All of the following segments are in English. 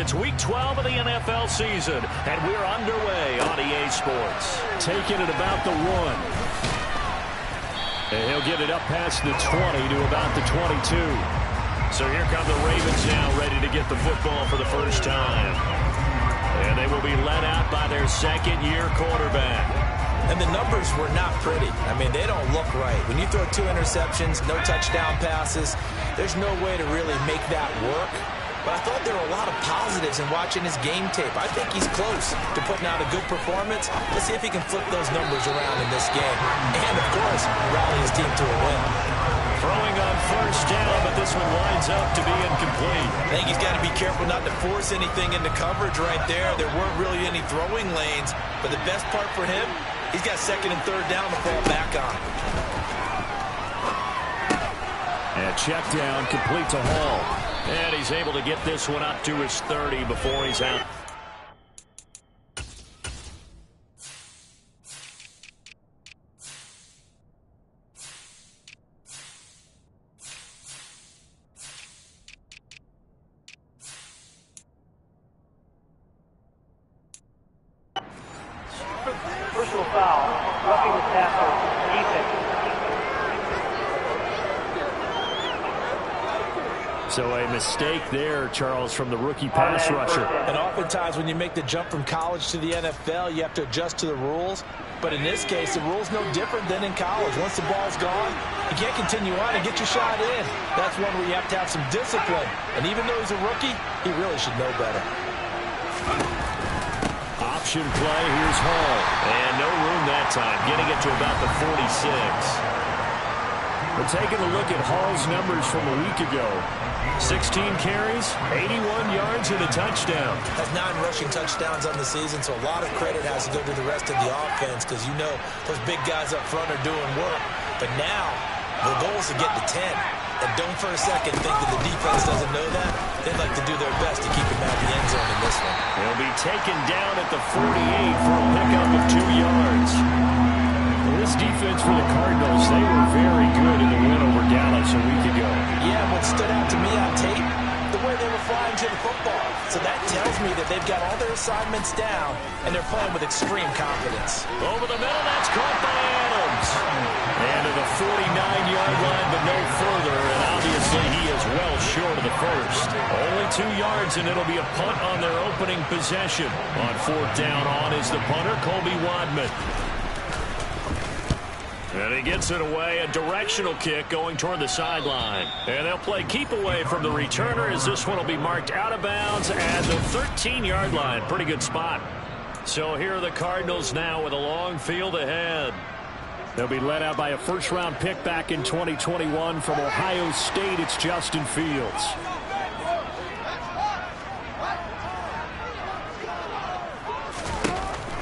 It's Week 12 of the NFL season, and we're underway on EA Sports. Taking it about the 1. And he'll get it up past the 20 to about the 22. So here come the Ravens now, ready to get the football for the first time. And they will be led out by their second-year quarterback. And the numbers were not pretty. I mean, they don't look right. When you throw 2 interceptions, no touchdown passes, there's no way to really make that work. But I thought there were a lot of positives in watching his game tape. I think he's close to putting out a good performance. Let's see if he can flip those numbers around in this game. And, of course, rally his team to a win. Throwing on first down, but this one winds up to be incomplete. I think he's got to be careful not to force anything into coverage right there. There weren't really any throwing lanes. But the best part for him, he's got 2nd and 3rd down to fall back on. And check down, complete to Hall. And he's able to get this one up to his 30 before he's out. Personal foul, roughing the tackle, defense. So a mistake there, Charles, from the rookie pass rusher. And oftentimes when you make the jump from college to the NFL, you have to adjust to the rules. But in this case, the rule's no different than in college. Once the ball's gone, you can't continue on and get your shot in. That's one where you have to have some discipline. And even though he's a rookie, he really should know better. Option play, here's Hall. And no room that time, getting it to about the 46. We're taking a look at Hall's numbers from a week ago. 16 carries, 81 yards, and a touchdown. Has 9 rushing touchdowns on the season, so a lot of credit has to go to the rest of the offense because you know those big guys up front are doing work. But now, the goal is to get to 10. And don't for a second think that the defense doesn't know that. They'd like to do their best to keep him out of the end zone in this one. He'll be taken down at the 48 for a pickup of 2 yards. Well, this defense for the Cardinals, they were very good in the win over Dallas a week ago. Yeah, what stood out to me on tape, the way they were flying to the football. So that tells me that they've got all their assignments down, and they're playing with extreme confidence. Over the middle, that's caught by Adams. And to the 49-yard line, but no further, and obviously he is well short of the first. Only 2 yards, and it'll be a punt on their opening possession. On 4th down on is the punter, Colby Wadman. And he gets it away, a directional kick going toward the sideline. And they'll play keep away from the returner as this one will be marked out of bounds at the 13-yard line. Pretty good spot. So here are the Cardinals now with a long field ahead. They'll be led out by a first-round pick back in 2021 from Ohio State. It's Justin Fields.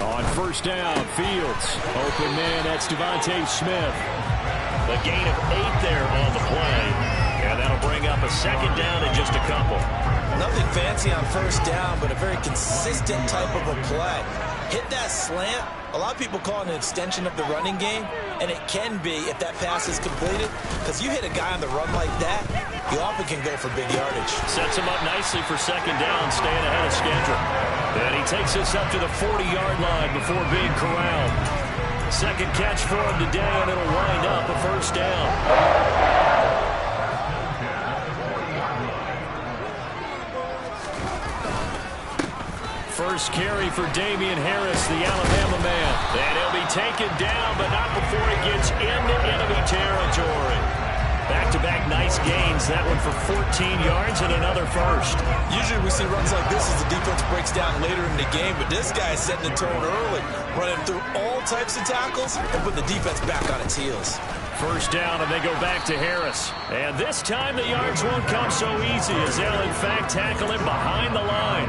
On first down, Fields. Open man, that's Devontae Smith. The gain of 8 there on the play. And that'll bring up a 2nd down in just a couple. Nothing fancy on first down, but a very consistent type of a play. Hit that slant. A lot of people call it an extension of the running game, and it can be if that pass is completed, because you hit a guy on the run like that, you often can go for big yardage. Sets him up nicely for 2nd down, staying ahead of schedule. And he takes this up to the 40-yard line before being corralled. 2nd catch for him today, and it'll wind up a 1st down. First carry for Damian Harris, the Alabama man. And he'll be taken down, but not before he gets into enemy territory. Back-to-back nice gains. That one for 14 yards and another first. Usually we see runs like this as the defense breaks down later in the game, but this guy is setting the tone early, running through all types of tackles and putting the defense back on its heels. First down, and they go back to Harris. And this time the yards won't come so easy as they'll, in fact, tackle him behind the line.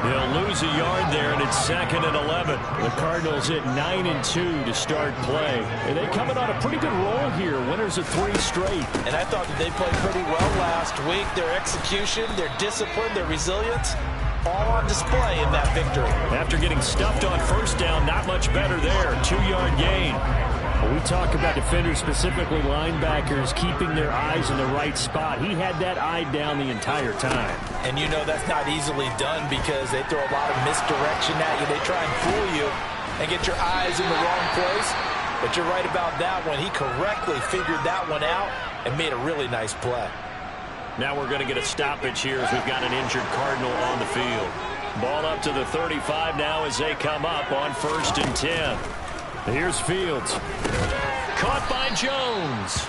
They'll lose a yard there, and it's 2nd and 11. The Cardinals at 9-2 to start play. And they coming on a pretty good roll here. Winners of 3 straight. And I thought that they played pretty well last week. Their execution, their discipline, their resilience, all on display in that victory. After getting stuffed on first down, not much better there. 2-yard gain. We talk about defenders, specifically linebackers, keeping their eyes in the right spot. He had that eye down the entire time. And you know that's not easily done because they throw a lot of misdirection at you. They try and fool you and get your eyes in the wrong place. But you're right about that one. He correctly figured that one out and made a really nice play. Now we're going to get a stoppage here as we've got an injured Cardinal on the field. Ball up to the 35 now as they come up on 1st and 10. Here's Fields. Caught by Jones.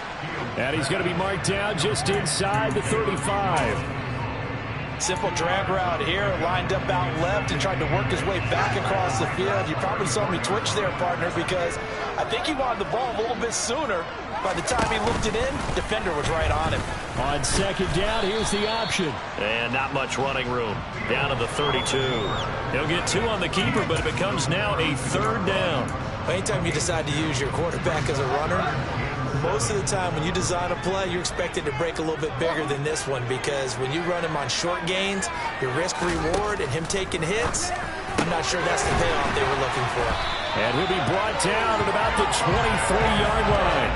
And he's going to be marked down just inside the 35. Simple drag route here, lined up out left and tried to work his way back across the field. You probably saw me twitch there, partner, because I think he wanted the ball a little bit sooner. By the time he looked it in, defender was right on him. On 2nd down, here's the option. And not much running room. Down to the 32. He'll get 2 on the keeper, but it becomes now a 3rd down. Anytime you decide to use your quarterback as a runner, most of the time when you design a play, you're expected to break a little bit bigger than this one because when you run him on short gains, your risk-reward and him taking hits, I'm not sure that's the payoff they were looking for. And he'll be brought down at about the 23-yard line.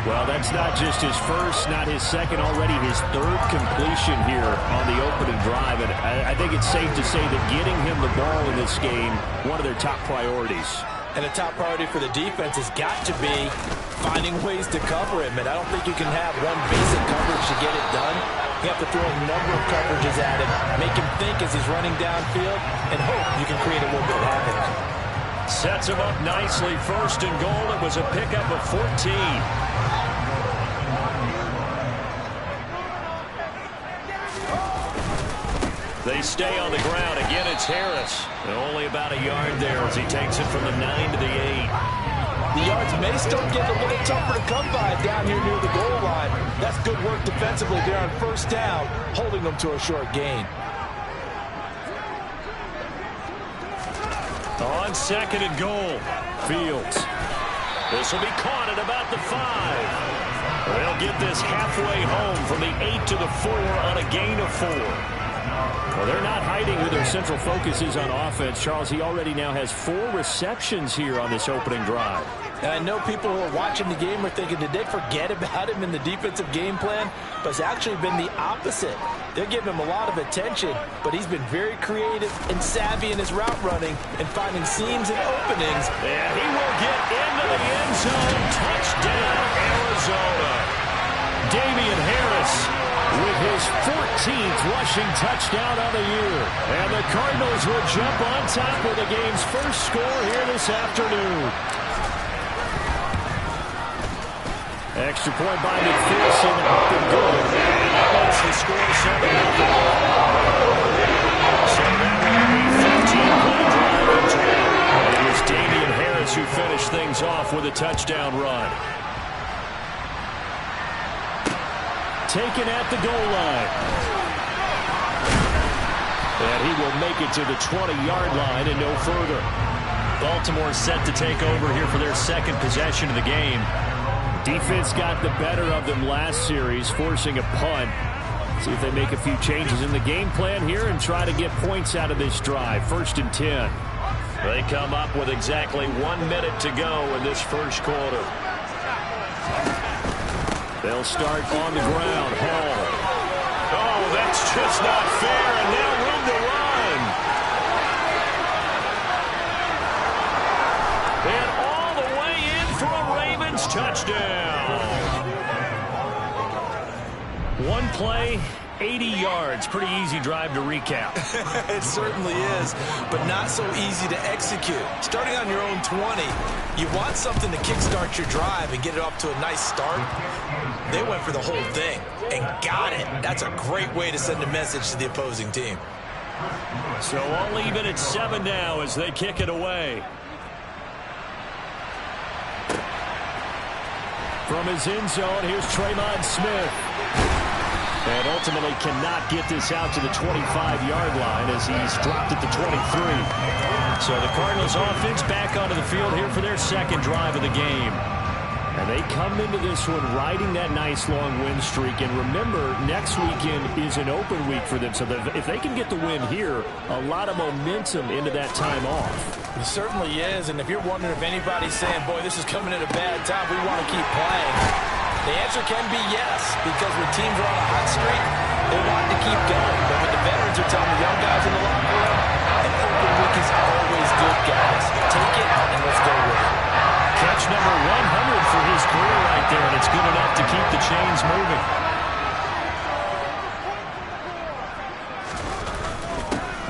Well, that's not just his first, not his second, already his 3rd completion here on the opening drive. And I think it's safe to say that getting him the ball in this game, one of their top priorities. And a top priority for the defense has got to be finding ways to cover him. And I don't think you can have one basic coverage to get it done. You have to throw a number of coverages at him, make him think as he's running downfield, and hope you can create a little bit of havoc. Sets him up nicely. 1st and goal. It was a pickup of 14. They stay on the ground. Again, it's Harris. Only about a yard there as he takes it from the 9 to the 8. The yards may still get a little tougher to come by down here near the goal line. That's good work defensively there on 1st down, holding them to a short gain. On 2nd and goal, Fields. This will be caught at about the 5. They'll get this halfway home from the 8 to the 4 on a gain of 4. Well, they're not hiding who their central focus is on offense. Charles, he already now has 4 receptions here on this opening drive. And I know people who are watching the game are thinking, did they forget about him in the defensive game plan? But it's actually been the opposite. They're giving him a lot of attention, but he's been very creative and savvy in his route running and finding seams and openings. And he will get into the end zone. Touchdown, Arizona. Damian Harris with his 14th rushing touchdown of the year. And the Cardinals will jump on top with the game's first score here this afternoon. Extra point by McPherson, up and good. That makes the score 7-0. So that will be 15-play drive in total. And it was Damian Harris who finished things off with a touchdown run. Taken at the goal line. And he will make it to the 20-yard line and no further. Baltimore set to take over here for their 2nd possession of the game. Defense got the better of them last series, forcing a punt. See if they make a few changes in the game plan here and try to get points out of this drive. 1st and 10. They come up with exactly 1 minute to go in this first quarter. They'll start on the ground. Hall. Oh, that's just not fair, and now room to run. And all the way in for a Ravens touchdown. 1 play, 80 yards. Pretty easy drive to recap. It certainly is, but not so easy to execute. Starting on your own 20, you want something to kickstart your drive and get it off to a nice start. They went for the whole thing and got it. That's a great way to send a message to the opposing team. So all even at 7 now as they kick it away. From his end zone, here's Tremont Smith. And ultimately cannot get this out to the 25-yard line as he's dropped at the 23. So the Cardinals offense back onto the field here for their 2nd drive of the game. And They come into this one riding that nice long win streak. And remember, next weekend is an open week for them. So if they can get the win here, a lot of momentum into that time off. It certainly is. And if you're wondering if anybody's saying, boy, this is coming at a bad time, we want to keep playing, the answer can be yes. Because when teams are on a hot streak, they want to keep going. But when the veterans are telling the young guys in the locker room, an open week is always good, guys. Take it and let's go with it. Catch number 100 for his career right there, and it's good enough to keep the chains moving.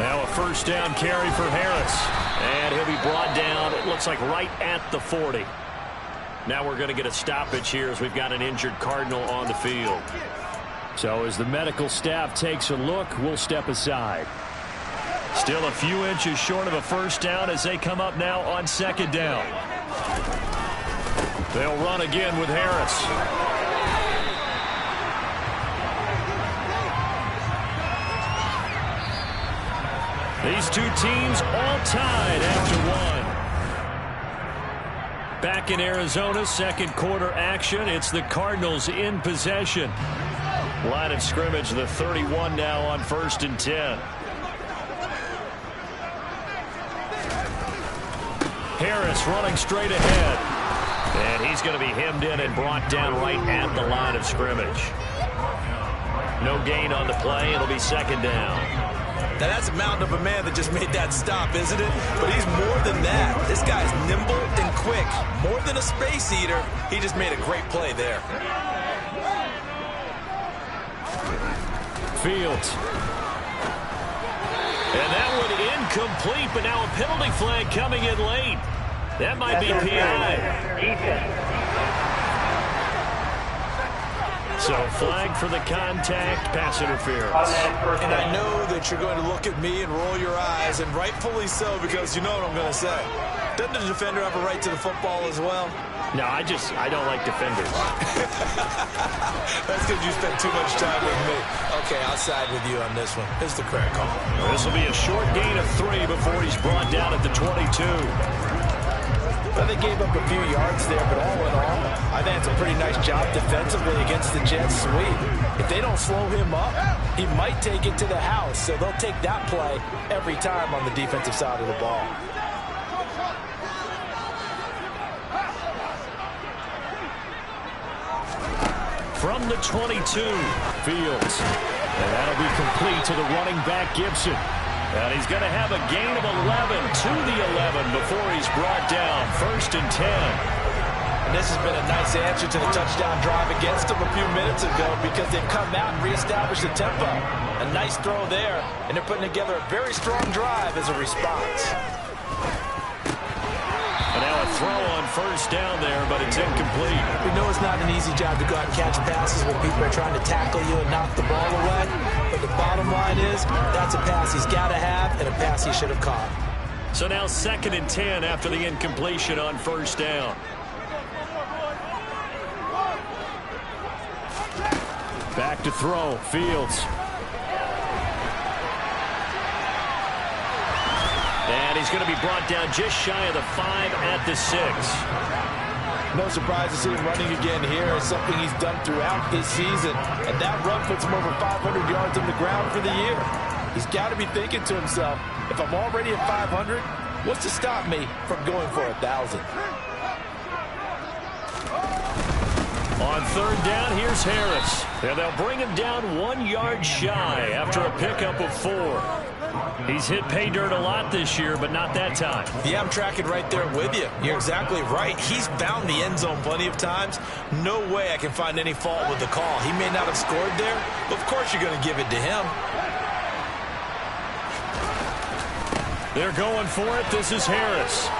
Now a first down carry for Harris. And he'll be brought down, it looks like right at the 40. Now we're going to get a stoppage here as we've got an injured Cardinal on the field. So as the medical staff takes a look, we'll step aside. Still a few inches short of a first down as they come up now on second down. They'll run again with Harris. These two teams all tied after one. Back in Arizona, second quarter action. It's the Cardinals in possession. Line of scrimmage, the 31 now on 1st and 10. Harris running straight ahead. And he's going to be hemmed in and brought down right at the line of scrimmage. No gain on the play. It'll be second down. Now, that's a mountain of a man that just made that stop, isn't it? But he's more than that. This guy's nimble and quick. More than a space eater. He just made a great play there. Fields. And that one incomplete, but now a penalty flag coming in late. That might be PI. So flag for the contact, pass interference. And I know that you're going to look at me and roll your eyes, and rightfully so, because you know what I'm going to say. Doesn't the defender have a right to the football as well? No, I don't like defenders. That's because you spent too much time with me. Okay, I'll side with you on this one. Here's the correct call. This will be a short gain of 3 before he's brought down at the 22. Well, they gave up a few yards there, but all in all, I think it's a pretty nice job defensively against the Jets sweep. If they don't slow him up, he might take it to the house, so they'll take that play every time on the defensive side of the ball. From the 22, Fields. And that'll be complete to the running back, Gibson. And he's going to have a gain of 11 to the 11 before he's brought down. 1st and 10. And this has been a nice answer to the touchdown drive against them a few minutes ago because they've come out and reestablished the tempo. A nice throw there, and they're putting together a very strong drive as a response. And now a throw on first down there, but it's incomplete. We know it's not an easy job to go out and catch passes when people are trying to tackle you and knock the ball away. But the bottom line is, that's a pass he's got to have and a pass he should have caught. So now 2nd and 10 after the incompletion on first down. Back to throw, Fields. And he's going to be brought down just shy of the 5 at the 6. No surprise to see him running again here. It's something he's done throughout this season. And that run puts him over 500 yards on the ground for the year. He's got to be thinking to himself, if I'm already at 500, what's to stop me from going for 1,000? On third down, here's Harris. And they'll bring him down 1 yard shy after a pickup of 4. He's hit pay dirt a lot this year, but not that time. Yeah, I'm tracking right there with you. You're exactly right. He's found the end zone plenty of times. No way I can find any fault with the call. He may not have scored there, but of course you're going to give it to him. They're going for it. This is Harris.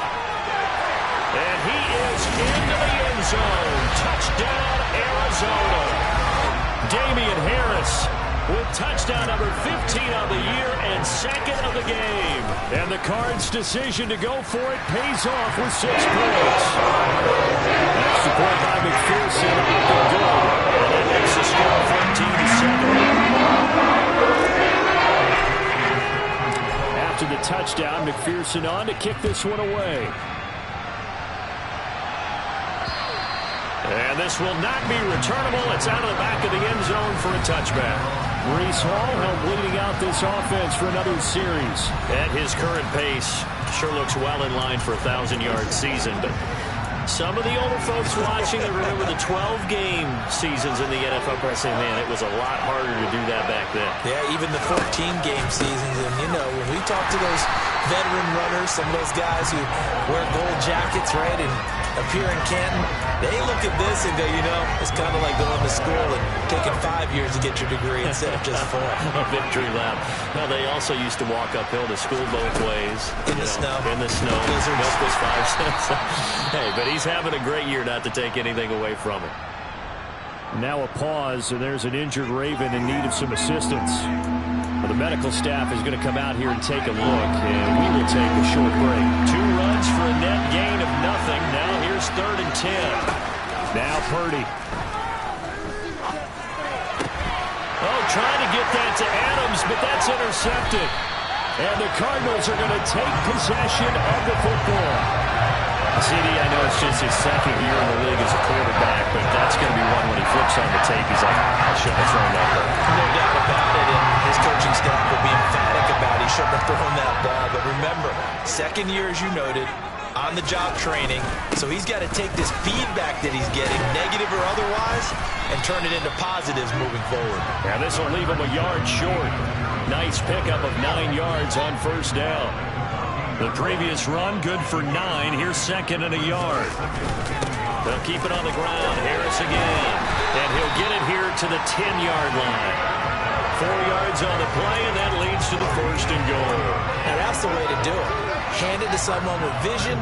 And he is into the end zone. Touchdown, Arizona. Damian Harris with touchdown number 15 of the year and 2nd of the game. And the Cards' decision to go for it pays off with 6 points. Extra point by McPherson. Good. And that makes the score 14-7. After the touchdown, McPherson on to kick this one away. And this will not be returnable. It's out of the back of the end zone for a touchback. Breece Hall helped leading out this offense for another series. At his current pace, sure looks well in line for a 1,000-yard season, but some of the older folks watching that remember the 12-game seasons in the NFL are saying, man, it was a lot harder to do that back then. Yeah, even the 14-game seasons. And, you know, when we talk to those veteran runners, some of those guys who wear gold jackets, right, and appear in Canton, they look at this and go, you know, it's kind of like going to school and taking 5 years to get your degree instead of just 4. A victory lap. Well, they also used to walk uphill to school both ways. In the snow. In the snow. Blizzards. Milk was 5 cents. Hey, but he's having a great year, not to take anything away from him. Now a pause, and there's an injured Raven in need of some assistance. Well, the medical staff is going to come out here and take a look, and we will take a short break. 2 runs for a net gain of nothing. Now here's 3rd and 10. Now Purdy. Oh, trying to get that to Adams, but that's intercepted. And the Cardinals are going to take possession of the football. CD, I know it's just his 2nd year in the league as a quarterback, but that's going to be one when he flips on the tape. He's like, I shouldn't have thrown that ball. No doubt about it, and his coaching staff will be emphatic about he shouldn't have thrown that ball. But remember, 2nd year, as you noted, on-the-job training, so he's got to take this feedback that he's getting, negative or otherwise, and turn it into positives moving forward. Now this will leave him a yard short. Nice pickup of 9 yards on 1st down. The previous run, good for 9. Here's 2nd and a yard. They'll keep it on the ground. Harris again. And he'll get it here to the 10-yard line. 4 yards on the play, and that leads to the 1st and goal. And that's the way to do it. Hand it to someone with vision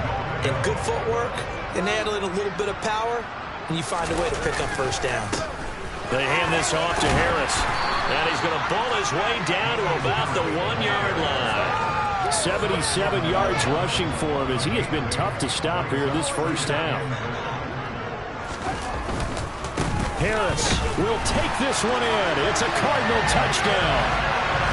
and good footwork, and add a little bit of power, and you find a way to pick up 1st downs. They hand this off to Harris. And he's going to bull his way down to about the 1-yard line. 77 yards rushing for him as he has been tough to stop here this 1st down. Harris will take this one in. It's a Cardinal touchdown.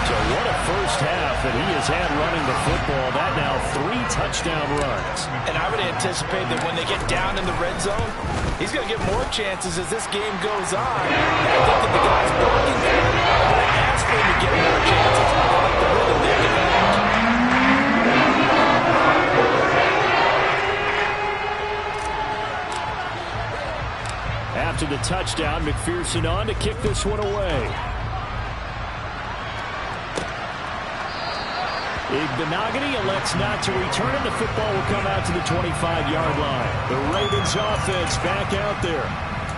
So what a 1st half that he has had running the football. That now 3 touchdown runs. And I would anticipate that when they get down in the red zone, he's going to get more chances as this game goes on. And I think that the guys blocking for him are going to ask for him to get more chances. I like the rhythm they've developed. After the touchdown, McPherson on to kick this one away. Igbenogany elects not to return it. The football will come out to the 25-yard line. The Ravens offense back out there.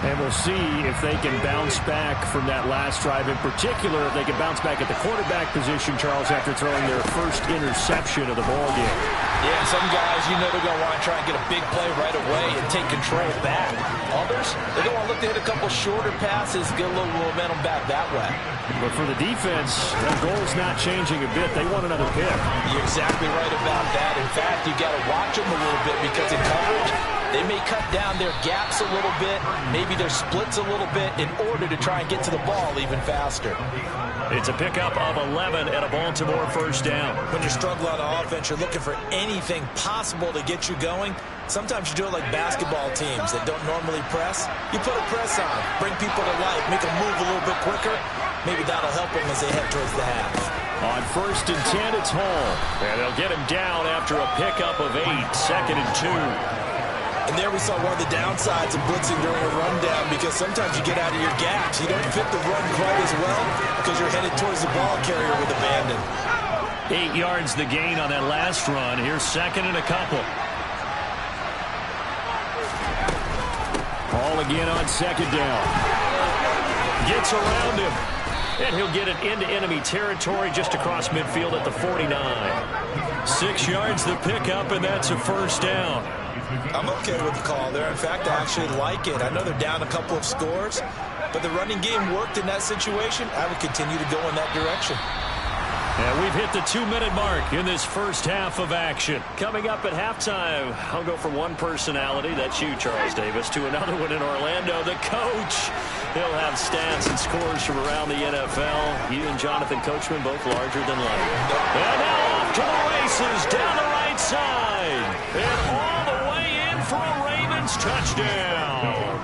And we'll see if they can bounce back from that last drive. In particular, if they can bounce back at the quarterback position, Charles, after throwing their 1st interception of the ball game. Yeah, some guys, you know, they're going to want to try and get a big play right away and take control back. Others, they're going to look to hit a couple shorter passes, get a little momentum back that way. But for the defense, their goal's not changing a bit. They want another pick. You're exactly right about that. In fact, you got to watch them a little bit because in coverage, they may cut down their gaps a little bit, maybe their splits a little bit in order to try and get to the ball even faster. It's a pickup of 11 and a Baltimore 1st down. When you're struggling on offense, you're looking for anything possible to get you going. Sometimes you do it like basketball teams that don't normally press. You put a press on, bring people to life, make them move a little bit quicker. Maybe that'll help them as they head towards the half. On 1st and 10, it's Hall. And they'll get him down after a pickup of 8, 2nd and 2. And there we saw one of the downsides of blitzing during a rundown because sometimes you get out of your gaps. You don't fit the run quite as well because you're headed towards the ball carrier with abandon. 8 yards the gain on that last run. Here's 2nd and a couple. Hall again on 2nd down. Gets around him. And he'll get it into enemy territory just across midfield at the 49. 6 yards the pickup, and that's a 1st down. I'm okay with the call there. In fact, I actually like it. I know they're down a couple of scores, but the running game worked in that situation. I would continue to go in that direction. And we've hit the 2-minute mark in this 1st half of action. Coming up at halftime, I'll go from one personality, that's you, Charles Davis, to another one in Orlando, the coach. He'll have stats and scores from around the NFL. You and Jonathan Coachman both larger than life. And now off to the races down the right side. And all the way in for a Ravens touchdown.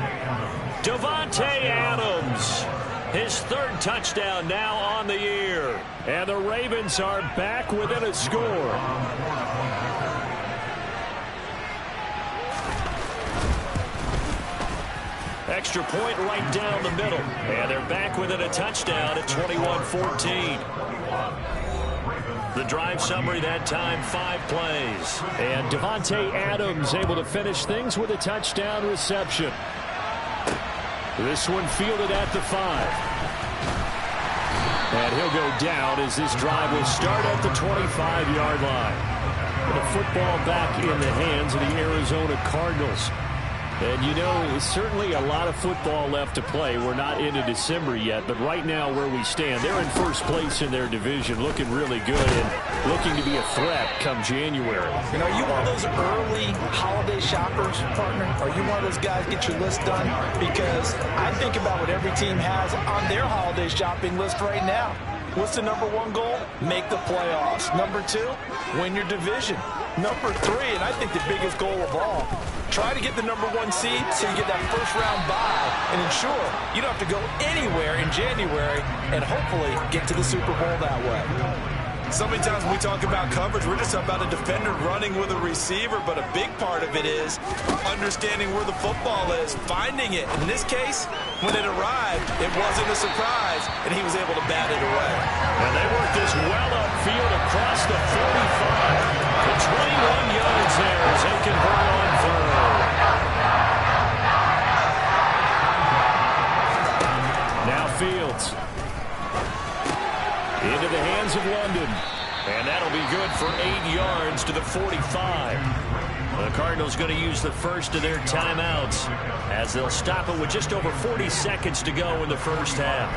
touchdown now on the year. And the Ravens are back within a score. Extra point right down the middle. And they're back within a touchdown at 21-14. The drive summary that time, 5 plays. And Devontae Adams able to finish things with a touchdown reception. This one fielded at the 5. And he'll go down as this drive will start at the 25-yard line. The football back in the hands of the Arizona Cardinals. And, you know, certainly a lot of football left to play. We're not into December yet, but right now where we stand, they're in first place in their division, looking really good and looking to be a threat come January. And are you one of those early holiday shoppers, partner? Are you one of those guys get your list done? Because I think about what every team has on their holiday shopping list right now. What's the number 1 goal? Make the playoffs. Number 2, win your division. Number 3, and I think the biggest goal of all, try to get the number 1 seed so you get that first-round bye and ensure you don't have to go anywhere in January and hopefully get to the Super Bowl that way. So many times when we talk about coverage, we're just about a defender running with a receiver, but a big part of it is understanding where the football is, finding it. In this case, when it arrived, it wasn't a surprise, and he was able to bat it away. And they work this well upfield across the 45. The 21 yards there as they convert on third. Now Fields. Into the hands of London. And that'll be good for 8 yards to the 45. The Cardinals going to use the first of their timeouts as they'll stop it with just over 40 seconds to go in the first half.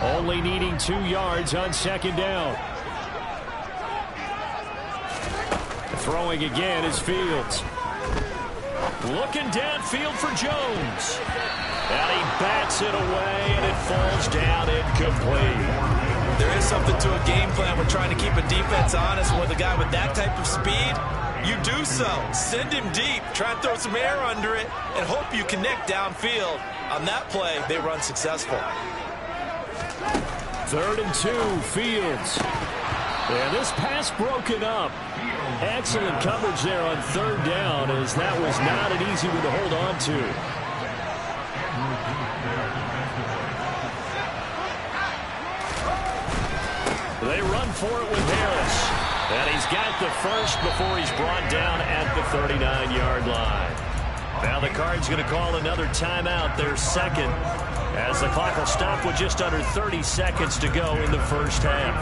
Only needing 2 yards on second down. Throwing again is Fields. Looking downfield for Jones. And he bats it away, and it falls down incomplete. There is something to a game plan. We're trying to keep a defense honest. With a guy with that type of speed, you do so. Send him deep. Try and throw some air under it and hope you connect downfield. On that play, they run successful. 3rd and 2, Fields. And this pass broken up. Excellent coverage there on 3rd down, as that was not an easy one to hold on to. They run for it with Harris. And he's got the first before he's brought down at the 39-yard line. Now the Cards going to call another timeout, their second, as the clock will stop with just under 30 seconds to go in the first half.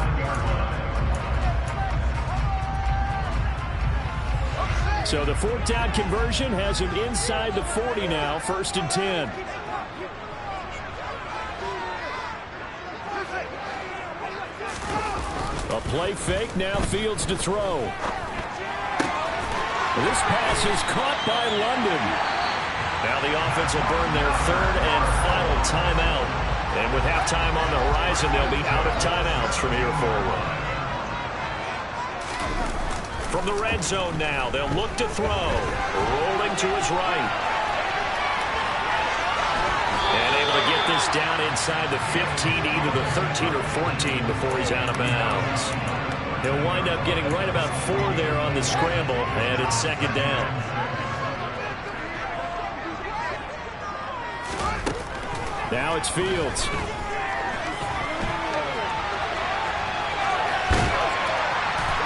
So the 4th down conversion has him inside the 40 now, 1st and 10. A play fake, now Fields to throw. This pass is caught by London. Now the offense will burn their 3rd and final timeout. And with halftime on the horizon, they'll be out of timeouts from here forward. From the red zone now, they'll look to throw. Rolling to his right. And able to get this down inside the 15, either the 13 or 14 before he's out of bounds. He'll wind up getting right about 4 there on the scramble, and it's 2nd down. Now it's Fields.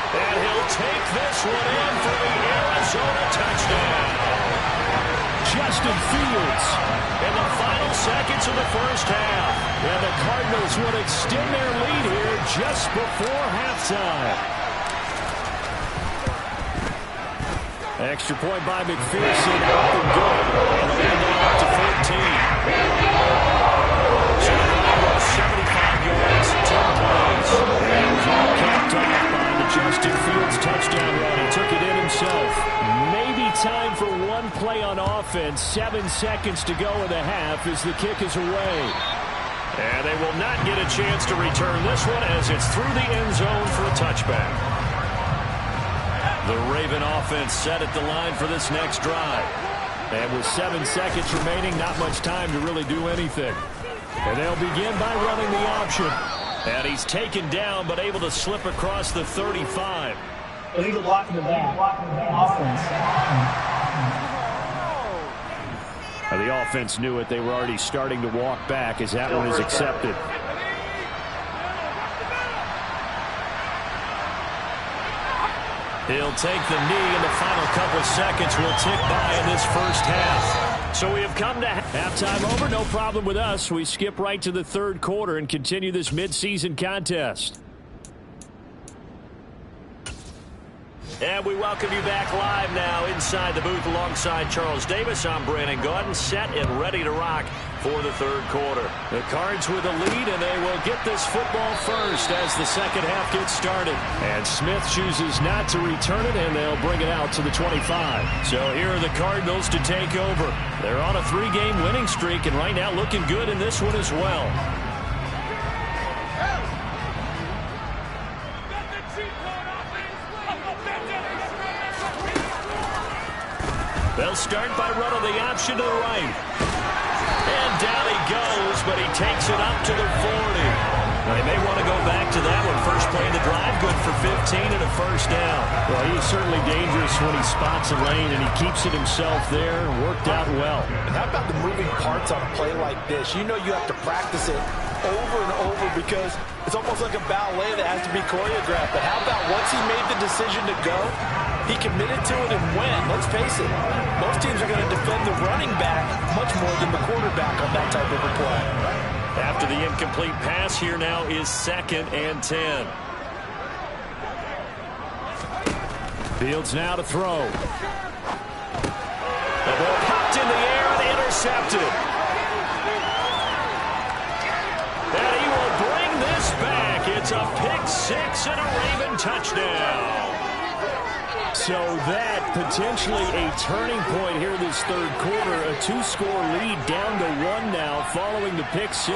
And he'll take this one in for the Arizona touchdown. Justin Fields. In the final seconds of the first half. And the Cardinals would extend their lead here just before halftime. Extra point by McPherson. Up and good. And they're up to 14. 75 yards, 10 plays. And it was all capped off by the Justin Fields touchdown run. He took it in himself. Maybe time for one play on offense. 7 seconds to go in the half as the kick is away. And they will not get a chance to return this one as it's through the end zone for a touchback. The Raven offense set at the line for this next drive. And with 7 seconds remaining, not much time to really do anything. And they'll begin by running the option. And he's taken down, but able to slip across the 35. Illegal block in the back. Offense. The offense knew it. They were already starting to walk back as that one is accepted. He'll take the knee, and the final couple seconds will tick by in this first half. So we have come to halftime over. No problem with us. We skip right to the third quarter and continue this midseason contest. And we welcome you back live now inside the booth alongside Charles Davis. I'm Brandon Gaudin, set and ready to rock for the third quarter. The Cards with a lead, and they will get this football first as the second half gets started. And Smith chooses not to return it, and they'll bring it out to the 25. So here are the Cardinals to take over. They're on a 3-game winning streak, and right now looking good in this one as well. They'll start by running the option to the right. And down he goes, but he takes it up to the 40. They may want to go back to that one. First play of the drive, good for 15 and a first down. Well, he's certainly dangerous when he spots a lane, and he keeps it himself there. Worked out well. And how about the moving parts on a play like this? You know you have to practice it over and over because it's almost like a ballet that has to be choreographed. But how about once he made the decision to go, he committed to it and went. Let's face it, most teams are going to defend the running back much more than the quarterback on that type of a play. After the incomplete pass, here now is 2nd and 10. Fields now to throw. The ball popped in the air and intercepted. And he will bring this back. It's a pick-6 and a Raven touchdown. So that potentially a turning point here this third quarter. A 2-score lead down to 1 now following the pick-6.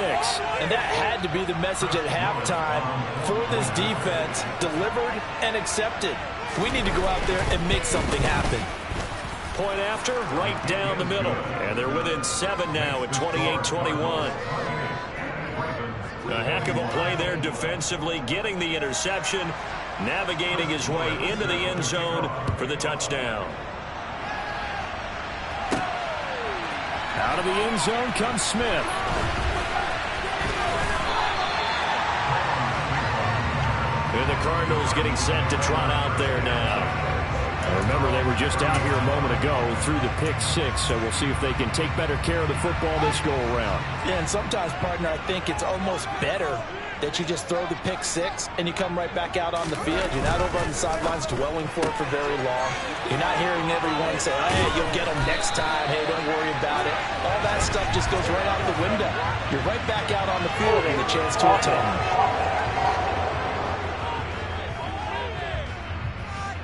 And that had to be the message at halftime for this defense. Delivered and accepted. We need to go out there and make something happen. Point after, right down the middle. And they're within 7 now at 28-21. A heck of a play there defensively, getting the interception, navigating his way into the end zone for the touchdown. Out of the end zone comes Smith. And the Cardinals getting set to trot out there now. Remember, they were just out here a moment ago through the pick-6, so we'll see if they can take better care of the football this go-around. Yeah, and sometimes, partner, I think it's almost better that you just throw the pick-6 and you come right back out on the field. You're not over on the sidelines dwelling for it for very long. You're not hearing everyone say, hey, you'll get them next time. Hey, don't worry about it. All that stuff just goes right out the window. You're right back out on the field with a chance to atone.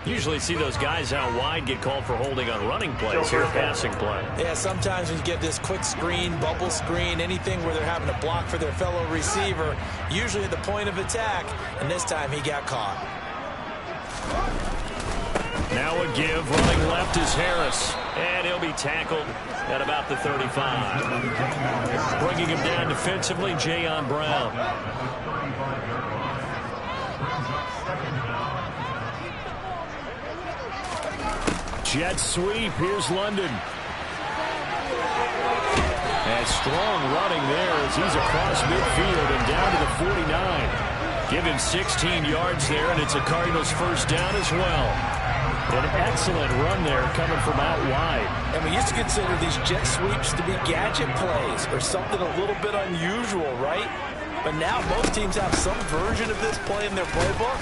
Usually see those guys out wide get called for holding on running plays here, passing play. Yeah, sometimes when you get this quick screen, bubble screen, anything where they're having to block for their fellow receiver, usually at the point of attack, and this time he got caught. Now a give, running left is Harris, and he'll be tackled at about the 35. Bringing him down defensively, Jayon Brown. Jet sweep. Here's London. And strong running there as he's across midfield and down to the 49. Give him 16 yards there, and it's a Cardinals first down as well. An excellent run there coming from out wide. And we used to consider these jet sweeps to be gadget plays or something a little bit unusual, right? But now most teams have some version of this play in their playbook.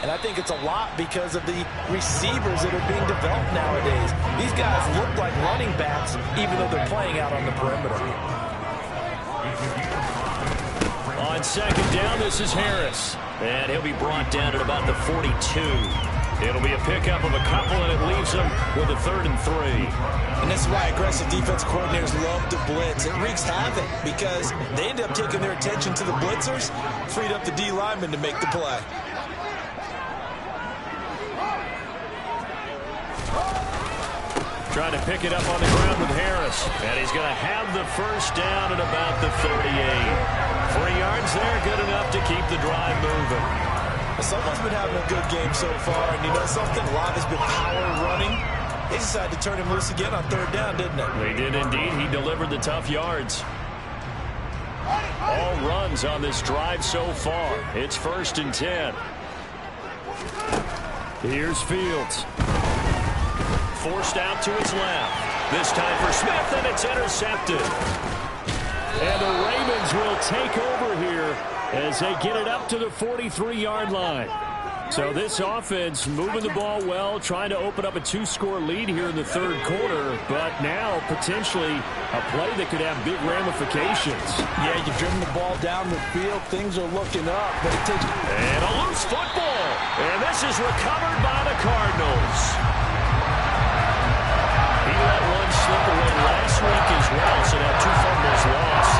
And I think it's a lot because of the receivers that are being developed nowadays. These guys look like running backs, even though they're playing out on the perimeter. On second down, this is Harris. And he'll be brought down at about the 42. It'll be a pickup of a couple, and it leaves them with a 3rd and 3. And this is why aggressive defense coordinators love to blitz. It wreaks havoc because they end up taking their attention to the blitzers, freed up the D lineman to make the play. Trying to pick it up on the ground with Harris. And he's going to have the first down at about the 38. 3 yards there, good enough to keep the drive moving. Someone's been having a good game so far, and you know something? A lot has been power running. They decided to turn him loose again on 3rd down, didn't it? They did indeed. He delivered the tough yards. All runs on this drive so far. It's 1st and 10. Here's Fields. Forced out to his left. This time for Smith, and it's intercepted. And the Ravens will take over here as they get it up to the 43-yard line. So this offense moving the ball well, trying to open up a 2-score lead here in the 3rd quarter, but now potentially a play that could have big ramifications. Yeah, you've driven the ball down the field. Things are looking up, but it takes... And a loose football. And this is recovered by the Cardinals. He let one slip away last week as well, so now 2 fumbles lost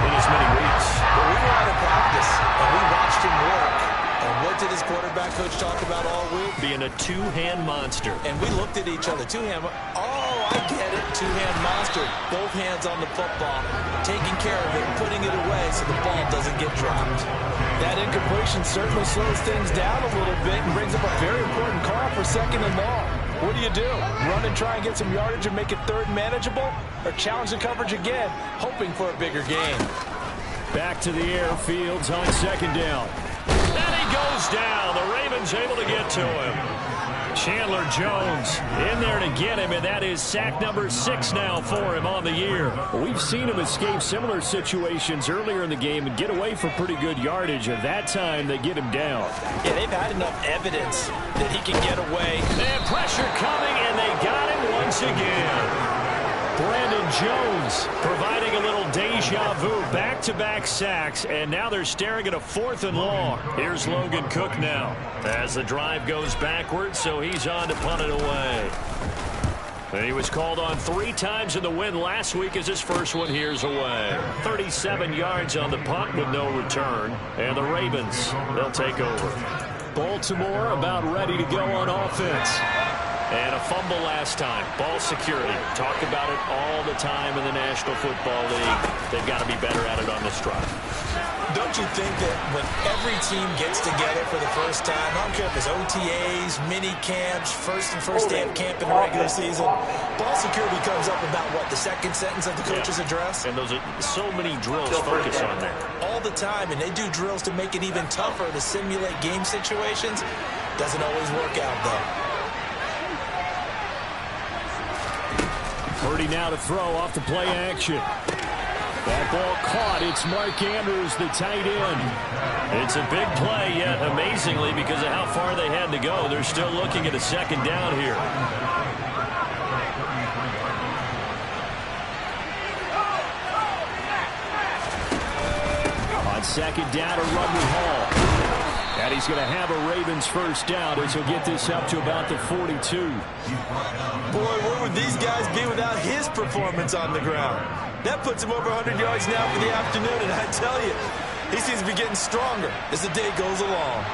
in as many weeks. But we were out of practice, and we watched him work. And what did his quarterback coach talk about all week? Being a 2-hand monster. And we looked at each other. 2-hand. Oh, I get it. 2-hand monster. Both hands on the football, taking care of it, putting it away so the ball doesn't get dropped. That incompletion certainly slows things down a little bit and brings up a very important call for 2nd and long. What do? Run and try and get some yardage and make it 3rd manageable? Or challenge the coverage again, hoping for a bigger gain? Back to the air, Fields on 2nd down. And he goes down. The Ravens able to get to him. Chandler Jones in there to get him, and that is sack number 6 now for him on the year. We've seen him escape similar situations earlier in the game and get away for pretty good yardage, and that time they get him down. Yeah, they've had enough evidence that he can get away. And pressure coming, and they got him once again. Brandon Jones providing a little deja vu, back-to-back sacks, and now they're staring at a 4th and long. Here's Logan Cook now as the drive goes backwards, so he's on to punt it away. And he was called on 3 times in the win last week as his first one here's away. 37 yards on the punt with no return, and the Ravens, they'll take over. Baltimore about ready to go on offense. And a fumble last time. Ball security. Talk about it all the time in the National Football League. They've got to be better at it on this drive. Don't you think that when every team gets together for the first time, I don't care if it's OTAs, mini camps, first day of camp in the regular season, ball security comes up about, what, the 2nd sentence of the coach's address? And those are so many drills focus on that. All the time, and they do drills to make it even tougher to simulate game situations. Doesn't always work out, though. Purdy now to throw off the play action. That ball caught. It's Mark Andrews, the tight end. It's a big play, yet amazingly, because of how far they had to go, they're still looking at a 2nd down here. On 2nd down, a run with Hall. And he's going to have a Ravens first down as he'll get this up to about the 42. Boy, where would these guys be without his performance on the ground? That puts him over 100 yards now for the afternoon, and I tell you, he seems to be getting stronger as the day goes along.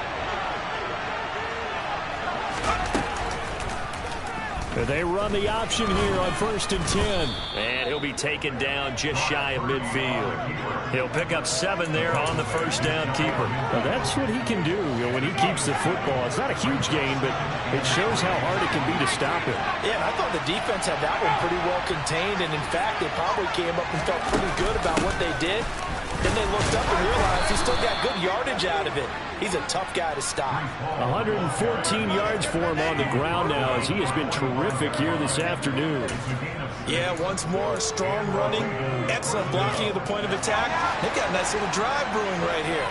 They run the option here on 1st and 10. And he'll be taken down just shy of midfield. He'll pick up 7 there on the first down keeper. Well, that's what he can do, when he keeps the football. It's not a huge gain, but it shows how hard it can be to stop him. Yeah, and I thought the defense had that one pretty well contained, and in fact, they probably came up and felt pretty good about what they did. Then they looked up and realized he still got good yardage out of it. He's a tough guy to stop. 114 yards for him on the ground now as he has been terrific here this afternoon. Yeah, once more, strong running, excellent blocking at the point of attack. They've got a nice little drive brewing right here.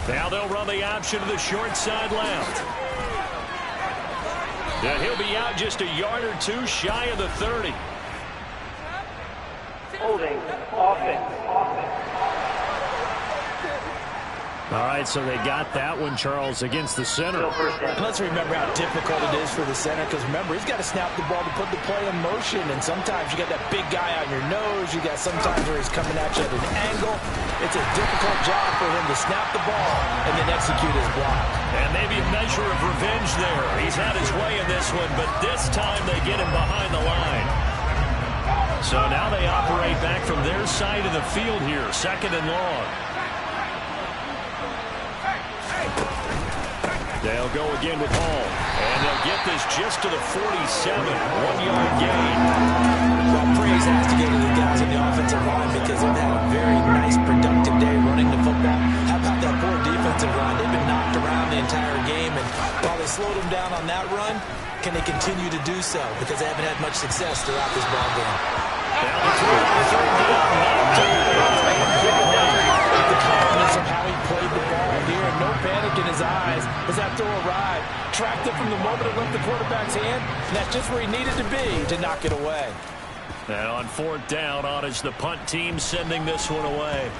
Now they'll run the option to the short side left. And he'll be out just a yard or 2 shy of the 30. Holding, offense. All right, so they got that one, Charles, against the center. And let's remember how difficult it is for the center, because remember, he's got to snap the ball to put the play in motion, and sometimes you got that big guy on your nose. You got sometimes where he's coming at you at an angle. It's a difficult job for him to snap the ball and then execute his block. And maybe a measure of revenge there. He's had his way in this one, but this time they get him behind the line. So now they operate back from their side of the field here, 2nd and long. They'll go again with Hall. And they'll get this just to the 47. 1-yard gain. Well, praise has to go to the guys on the offensive line because they've had a very nice, productive day running the football. How about that poor defensive line? They've been knocked around the entire game, and while they slowed them down on that run, can they continue to do so? Because they haven't had much success throughout this ball game. Down the throw, 3rd down, The confidence of how he played the ball here, no panic in his eyes as that throw arrived. Tracked it from the moment it left the quarterback's hand, and that's just where he needed to be to knock it away. And on 4th down, on is the punt team sending this one away.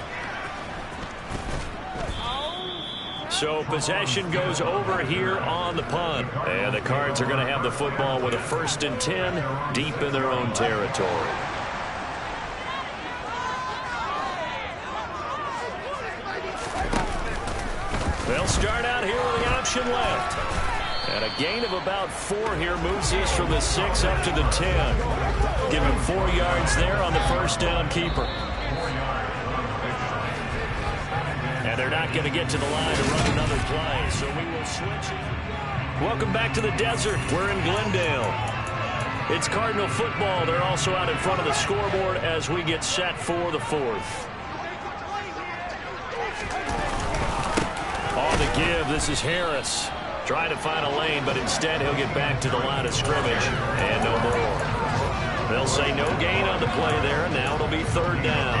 So possession goes over here on the punt. And the Cards are going to have the football with a 1st and 10 deep in their own territory. They'll start out here with the option left. And a gain of about 4 here moves these from the 6 up to the 10. Give him 4 yards there on the 1st down keeper. And they're not going to get to the line to run another play, so we will switch it. Welcome back to the desert. We're in Glendale. It's Cardinal football. They're also out in front of the scoreboard as we get set for the 4th. On the give, this is Harris. Trying to find a lane, but instead he'll get back to the line of scrimmage and no more. They'll say no gain on the play there, and now it'll be 3rd down.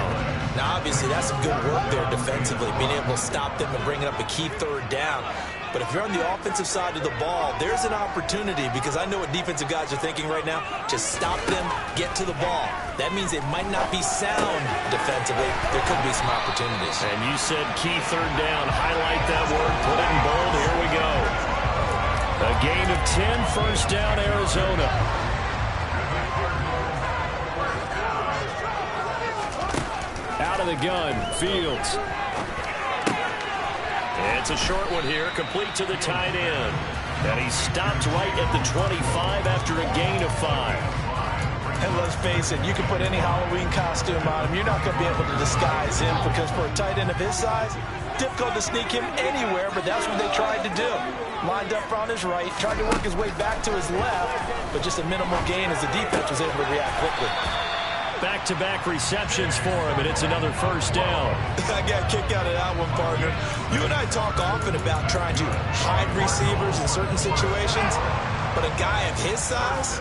Now, obviously, that's some good work there defensively, being able to stop them and bringing up a key 3rd down. But if you're on the offensive side of the ball, there's an opportunity, because I know what defensive guys are thinking right now. Just stop them, get to the ball. That means it might not be sound defensively. There could be some opportunities. And you said key 3rd down. Highlight that word. Put it in bold. Here we go. A gain of 10, 1st down, Arizona. Out of the gun, Fields. It's a short one here, complete to the tight end. And he stopped right at the 25 after a gain of 5. And let's face it, you can put any Halloween costume on him. You're not going to be able to disguise him, because for a tight end of his size, difficult to sneak him anywhere, but that's what they tried to do. Lined up on his right, tried to work his way back to his left, but just a minimal gain as the defense was able to react quickly. Back-to-back receptions for him, and it's another 1st down. I got kicked out of that one, partner. You and I talk often about trying to hide receivers in certain situations, but a guy of his size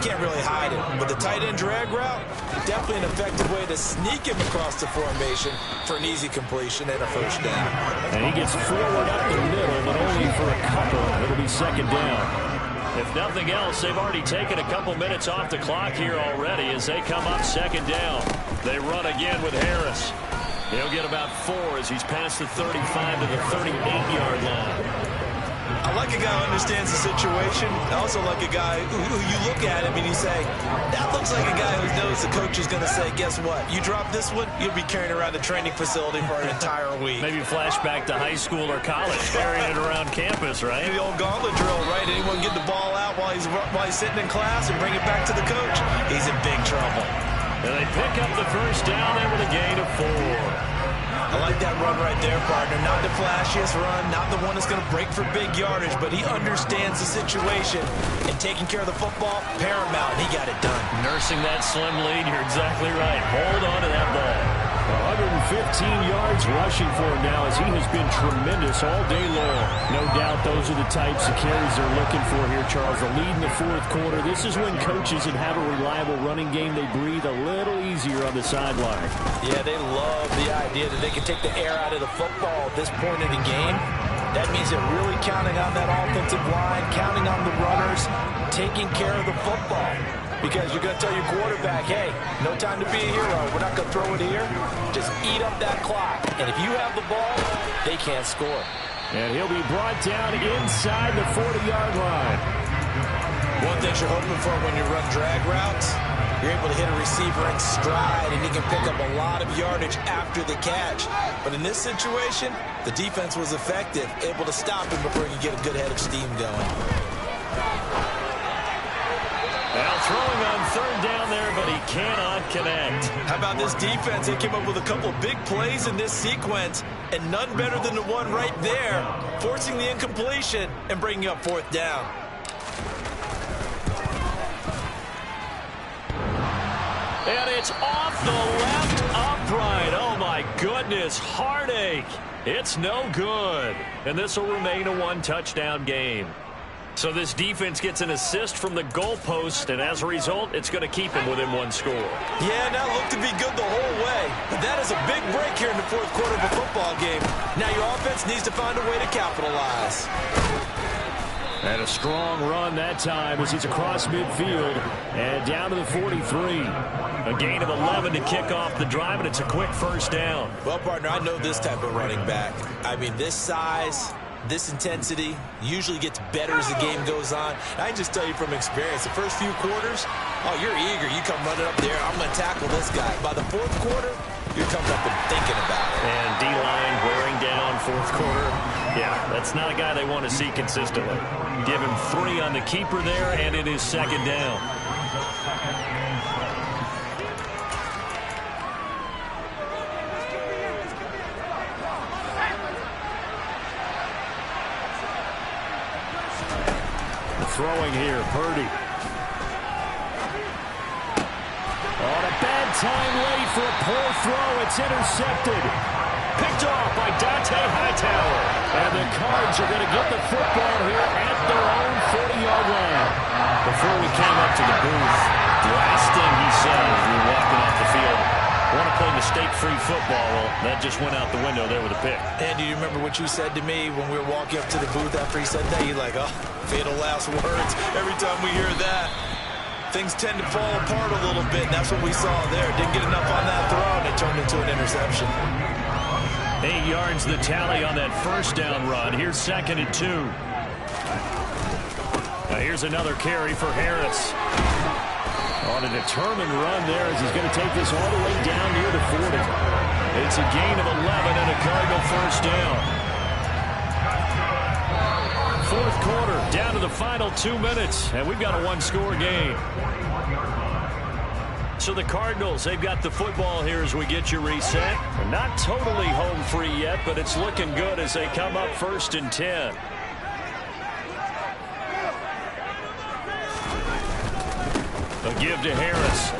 can't really hide him. But the tight end drag route, definitely an effective way to sneak him across the formation for an easy completion and a 1st down. And he gets forward up the middle, but only for a couple. It'll be 2nd down. If nothing else, they've already taken a couple minutes off the clock here already as they come up 2nd down. They run again with Harris. He'll get about 4 as he's past the 35 to the 38-yard line. I like a guy who understands the situation. I also like a guy who you look at him and you say, that looks like a guy who knows the coach is going to say, guess what? You drop this one, you'll be carrying around the training facility for an entire week. Maybe flashback to high school or college, carrying it around campus, right? The old gauntlet drill, right? Anyone get the ball out while he's sitting in class and bring it back to the coach? He's in big trouble. And they pick up the 1st down there with a gain of 4. I like that run right there, partner. Not the flashiest run, not the one that's going to break for big yardage, but he understands the situation, and taking care of the football, paramount, he got it done. Nursing that slim lead, you're exactly right. Hold on to that ball. 115 yards rushing for him now, as he has been tremendous all day long. No doubt those are the types of carries they're looking for here, Charles. The lead in the 4th quarter. This is when coaches that have a reliable running game, they breathe a little easier on the sideline. Yeah, they love the idea that they can take the air out of the football at this point in the game. That means they're really counting on that offensive line, counting on the runners, taking care of the football. because you're going to tell your quarterback, hey, no time to be a hero. We're not going to throw it here. Just eat up that clock. And if you have the ball, they can't score. And he'll be brought down inside the 40-yard line. One thing you're hoping for when you run drag routes, you're able to hit a receiver in stride, and he can pick up a lot of yardage after the catch. But in this situation, the defense was effective, able to stop him before he could get a good head of steam going. Now throwing on third down there, but he cannot connect. How about this defense? They came up with a couple big plays in this sequence, and none better than the one right there, forcing the incompletion and bringing up fourth down. And it's off the left upright. Oh, my goodness. Heartache. It's no good. And this will remain a one-touchdown game. So this defense gets an assist from the goalpost, and as a result, it's going to keep him within one score. Yeah, that looked to be good the whole way. But that is a big break here in the fourth quarter of a football game. Now your offense needs to find a way to capitalize. And a strong run that time as he's across midfield and down to the 43. A gain of 11 to kick off the drive, and it's a quick first down. Well, partner, I know this type of running back. I mean, this size, this intensity usually gets better as the game goes on. And I can just tell you from experience, the first few quarters, oh, you're eager. You come running up there, I'm going to tackle this guy. By the fourth quarter, you're coming up and thinking about it. And D-line wearing down fourth quarter. Yeah, that's not a guy they want to see consistently. Give him 3 on the keeper there, and it is second down. Throwing here, Purdy. On a bad time late for a poor throw. It's intercepted. Picked off by Dante Hightower. And the Cards are going to get the football here at their own 40-yard line. Before we came up to the booth, the last thing he said as we were walking off the field, want to play mistake-free football. Well, that just went out the window there with a pick. And do you remember what you said to me when we were walking up to the booth after he said that? You're like, oh, fatal last words. Every time we hear that, things tend to fall apart a little bit, and that's what we saw there. Didn't get enough on that throw, and it turned into an interception. 8 yards the tally on that first down run. Here's 2nd and 2. Now here's another carry for Harris. On a determined run there as he's going to take this all the way down near the 40. It's a gain of 11 and a Cardinal first down. Fourth quarter, down to the final 2 minutes, and we've got a one-score game. So the Cardinals, they've got the football here as we get you reset. They're not totally home free yet, but it's looking good as they come up 1st and 10. A give to Harris.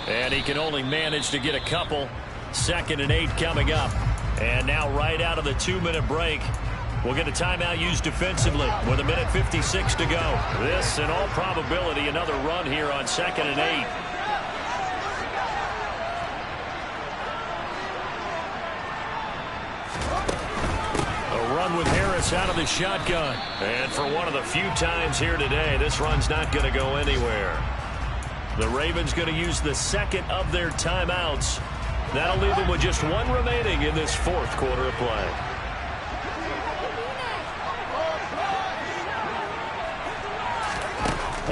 And he can only manage to get a couple. 2nd and 8 coming up. And now right out of the 2-minute break, we'll get a timeout used defensively with 1:56 to go. This, in all probability, another run here on 2nd and 8. A run with Harris out of the shotgun. And for one of the few times here today, this run's not going to go anywhere. The Ravens going to use the 2nd of their timeouts. That'll leave them with just 1 remaining in this 4th quarter of play.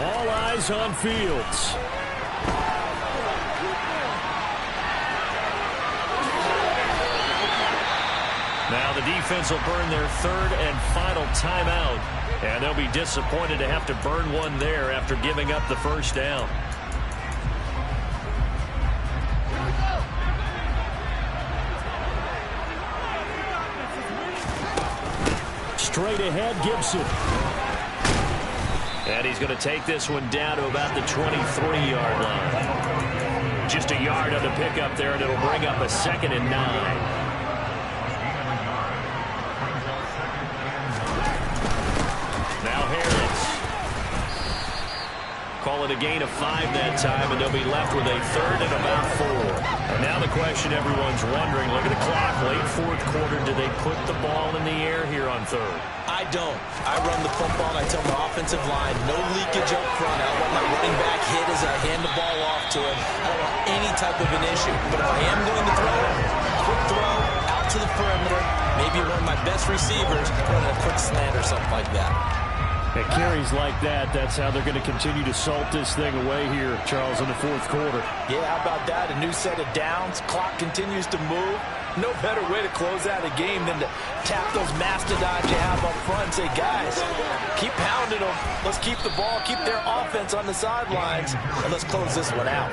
All eyes on Fields. Now the defense will burn their 3rd and final timeout. And they'll be disappointed to have to burn one there after giving up the first down. Straight ahead, Gibson. And he's going to take this one down to about the 23-yard line. Just a yard on the pickup there, and it'll bring up a 2nd and 9. Call it a gain of 5 that time, and they'll be left with a 3rd and about 4. And now the question everyone's wondering. Look at the clock. Late fourth quarter. Do they put the ball in the air here on third? I don't. I run the football, and I tell my offensive line, no leakage up front. I don't want my running back hit as I hand the ball off to him. I don't want any type of an issue. But if I am going to throw, quick throw, out to the perimeter, maybe one of my best receivers, running a quick slant or something like that. At carries like that, that's how they're going to continue to salt this thing away here, Charles, in the fourth quarter. Yeah, how about that? A new set of downs. Clock continues to move. No better way to close out a game than to tap those mastodons you have up front and say, guys, keep pounding them. Let's keep the ball, keep their offense on the sidelines, and let's close this one out.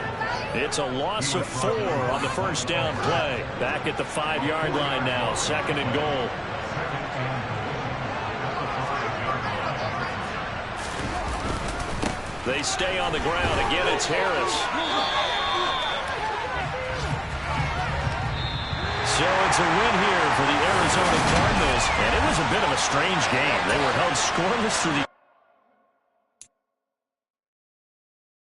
It's a loss of 4 on the first down play. Back at the 5-yard line now, 2nd and goal. They stay on the ground. Again, it's Harris. So it's a win here for the Arizona Cardinals. And it was a bit of a strange game. They were held scoreless through the